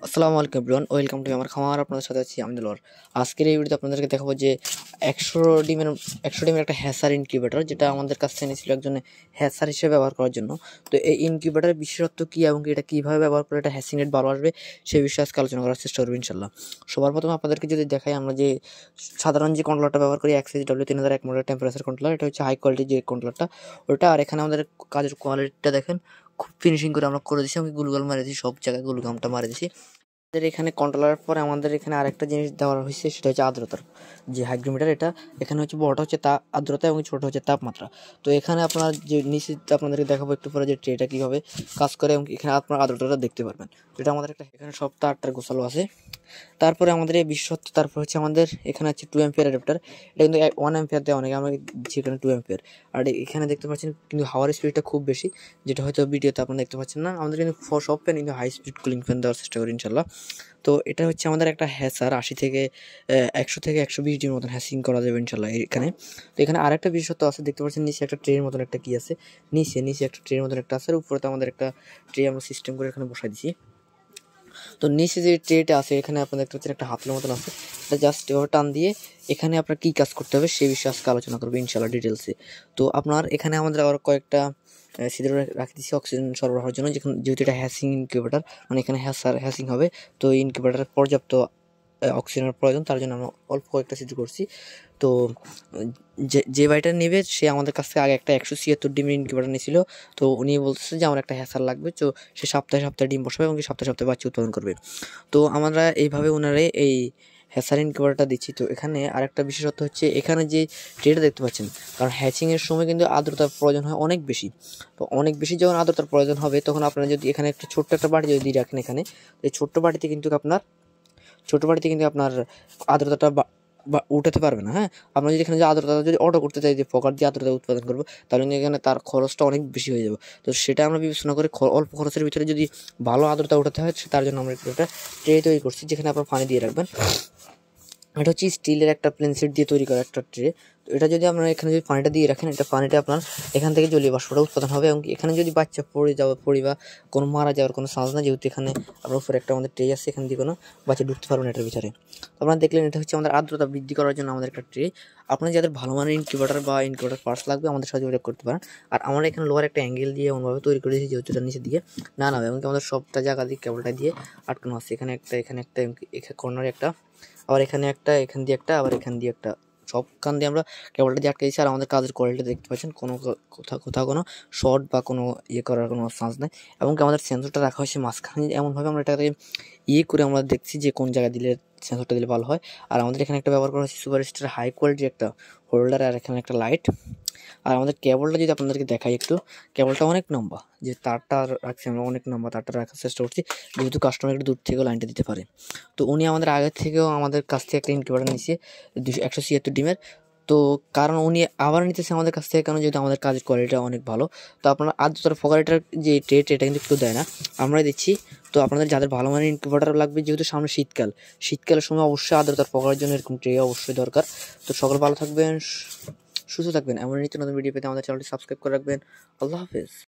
আসসালামু আলাইকুম everyone, welcome to আমার খামার। আপনাদের সাথে আছি আমি দিলওয়ার। আজকের এই ভিডিওতে আপনাদেরকে দেখাবো যে 100 ডিমের একটা হ্যাসার ইনকিউবেটর, যেটা আমাদের কাছ থেকে নিয়েছিল একজন হ্যাসার হিসেবে ব্যবহার করার জন্য। তো এই ইনকিউবেটরের বিশেষত্ব কী এবং এটা কীভাবে ব্যবহার করে এটা হ্যাসিং রেট ভালো আসবে সেই বিষয়ে আজকে আলোচনা করার চেষ্টা করবো ইনশাল্লাহ। সবার প্রথমে আপনাদেরকে যদি দেখাই, আমরা যে সাধারণ যে কন্ট্রোলারটা ব্যবহার করি XHW3001 মডেল টেম্পারেচার কন্ট্রোলার, এটা হচ্ছে হাই কোয়ালিটির যে কন্ট্রোলারটা ওটা। আর এখানে আমাদের কাজের কোয়ালিটিটা দেখেন, খুব ফিনিশিং করে আমরা করে দিচ্ছি। আমি গুলগাল মারে দিচ্ছি, সব জায়গায় গুলগামটা মারে দিচ্ছি। এখানে কন্ট্রোলার পরে আমাদের এখানে আরেকটা জিনিস দেওয়া হয়েছে, সেটা হচ্ছে আর্দ্রতার যে হাইগ্রোমিটার। এটা এখানে হচ্ছে বড়টা হচ্ছে আর্দ্রতা এবং ছোট হচ্ছে তাপমাত্রা। তো এখানে আপনার যে নিচে আপনাদেরকে দেখাবো একটু পরে যে ট্রেটা কীভাবে কাজ করে এবং এখানে আপনার আর্দ্রতাটা দেখতে পারবেন। এটা আমাদের একটা এখানে সব তারটার গোছালো আছে। তারপরে আমাদের এই বিশেষত্ব, তারপর হচ্ছে আমাদের এখানে আছে 2 অ্যাম্পিয়ার অ্যাডাপ্টার। এটা কিন্তু 1 অ্যাম্পিয়ার দেওয়া অনেকে, আমরা যেখানে 2 অ্যাম্পিয়ার। আর এখানে দেখতে পাচ্ছেন কিন্তু হাওয়ার স্পিডটা খুব বেশি, যেটা হয়তো ভিডিওতে আপনারা দেখতে পাচ্ছেন না। আমাদের কিন্তু সব ফ্যান কিন্তু হাই স্পিড কুলিং ফ্যান দেওয়ার চেষ্টা করি ইনশাল্লাহ। তো এটা হচ্ছে আমাদের একটা হ্যাসার, 80 থেকে 100 থেকে 120 ডিমের মতন হ্যাসিং করা যাবে ইনশাল্লাহ এখানে। তো এখানে আরেকটা বিশেষত্ব আছে, দেখতে পাচ্ছেন নিচে একটা ট্রের মতন একটা কি আছে, নিচে একটা ট্রের মতন একটা আছে, আর উপরে তো আমাদের একটা ট্রে আমরা সিস্টেম করে এখানে বসাই দিছি। তো নিচে যে ট্রেটা আছে এখানে আপনাদের দেখতে পাচ্ছেন একটা হাতলের মতন আছে, এটা জাস্ট এভাবে টান দিয়ে এখানে আপনার কী কাজ করতে হবে সেই বিষয়ে আজকে আলোচনা করবো ইনশাল্লাহ ডিটেলসে। তো আপনার এখানে আমাদের আবার কয়েকটা ছিদ্র রাখি দিচ্ছি অক্সিজেন সরবরাহের জন্য, যেহেতু এটা হ্যাসিং ইনকিউবেটার, মানে এখানে হ্যাসিং হবে। তো ইনকিউবেটারের পর্যাপ্ত অক্সিজেনের প্রয়োজন, তার জন্য আমরা অল্প কয়েকটা ছিদ্র করছি। তো যে ভাইটা নেবে সে আমাদের কাছ থেকে আগে একটা 176 ডিমের ইনকিউবেটার নিয়েছিল। তো উনি বলতেছে যে আমার একটা হ্যাসার লাগবে, তো সে সপ্তাহে সপ্তাহে ডিম বসাবে এবং সপ্তাহে সপ্তাহে বাচ্চা উৎপাদন করবে। তো আমরা এইভাবে ওনারে এই হ্যাসার ইনকিউবেটারটা দিচ্ছি। তো এখানে আরেকটা বিশেষত্ব হচ্ছে, এখানে যে ট্রেটা দেখতে পাচ্ছেন, কারণ হ্যাচিংয়ের সময় কিন্তু আর্দ্রতার প্রয়োজন হয় অনেক বেশি। তো অনেক বেশি যখন আর্দ্রতার প্রয়োজন হবে, তখন আপনারা যদি এখানে একটা ছোট্ট একটা বাটি যদি রাখেন, এখানে এই ছোট্ট বাটিতে কিন্তু আপনার আর্দ্রতাটা উঠাতে পারবে না। হ্যাঁ, আপনার যদি এখানে যে আর্দ্রতা যদি অর্ডার করতে চাই, যে ফকার দিয়ে আর্দ্রতা উৎপাদন করবো, তাহলে কিন্তু এখানে তার খরচটা অনেক বেশি হয়ে যাবে। তো সেটা আমরা বিবেচনা করে অল্প খরচের ভিতরে যদি ভালো আর্দ্রতা উঠাতে হয়, তার জন্য আমরা একটা ট্রে তৈরি করছি, যেখানে আপনার পানি দিয়ে রাখবেন। এটা হচ্ছে স্টিলের একটা প্লেন শিট দিয়ে তৈরি করা একটা ট্রে। তো এটা যদি আপনারা এখানে যদি পানিটা দিয়ে রাখেন, এটা পানিটা আপনার এখান থেকে জলীয় বাষ্পটা উৎপাদন হবে এবং এখানে যদি বাচ্চা পড়ে বা কোনো মারা যাওয়ার কোনো চান্স না, যেহেতু এখানে আপনার উপরে একটা আমাদের ট্রে আছে, এখান দিয়ে কোনো বাচ্চা ঢুকতে পারবেন এটার ভিতরে। তো আপনারা দেখলেন, এটা হচ্ছে আমাদের আর্দ্রতা বৃদ্ধি করার জন্য আমাদের একটা ট্রে। আপনার যাদের ভালো মানের ইনকিউবেটর বা ইনকিউবেটর পার্টস লাগবে, আমাদের সাথে যোগাযোগ করতে পারেন। আর আমরা এখানে লোয়ার একটা অ্যাঙ্গেল দিয়ে এমনভাবে তৈরি করেছি, যেহেতু এটা নিচের দিকে না নামে, এবং আমাদের সবটা জায়গা দিয়ে কেবলটা দিয়ে আটকানো আছে। এখানে একটা কর্নারে একটা, আবার এখানে একটা, এখান দিয়ে একটা, আবার এখান দিয়ে একটা, সব কান দিয়ে আমরা কেবলটা দিয়ে আটকে দিচ্ছি। আর আমাদের কাজের কোয়ালিটি দেখতে পাচ্ছেন, কোথাও কোনো শর্ট বা কোনো করার কোনো চান্স নেই। এবং আমাদের সেন্সরটা রাখা হয়েছে মাঝখানে, এমনভাবে আমরা এটাকে করে আমরা দেখছি যে কোন জায়গায় দিলে সেন্সরটা দিলে ভালো হয়। আর আমাদের এখানে একটা ব্যবহার করা হচ্ছে সুপারস্টার হাই কোয়ালিটির একটা হোল্ডার, আর এখানে একটা লাইট। আর আমাদের কেবলটা যদি আপনাদেরকে দেখাই একটু, কেবলটা অনেক লম্বা, যে তারটা রাখছি আমরা অনেক লম্বা, তারটা রাখার চেষ্টা করছি, যেহেতু কাস্টমার একটু দূর থেকেও লাইনটা দিতে পারে। তো উনি আমাদের আগের থেকেও আমাদের কাছ থেকে একটা ইনকিউবেটর নিয়েছে 176 ডিমের। তো কারণ উনি আবার নিতেছে আমাদের কাছ থেকে, কারণ যেহেতু আমাদের কাজের কোয়ালিটিটা অনেক ভালো। তো আপনারা আর্দ্রতার ফকারিটার যে এটা কিন্তু একটু দেয় না, আমরাই দিচ্ছি। তো আপনাদের যাদের ভালো মানের ইনকিউবেটর লাগবে, যেহেতু সামনে শীতকালের সময় অবশ্যই আর্দ্রতার ফকারের জন্য এরকম ট্রে অবশ্যই দরকার। তো সকল ভালো থাকবেন, সুস্থ থাকবেন। এমন নিত্য নতুন ভিডিও পেতে আমাদের চ্যানেলটি সাবস্ক্রাইব করে রাখবেন। আল্লাহ হাফেজ।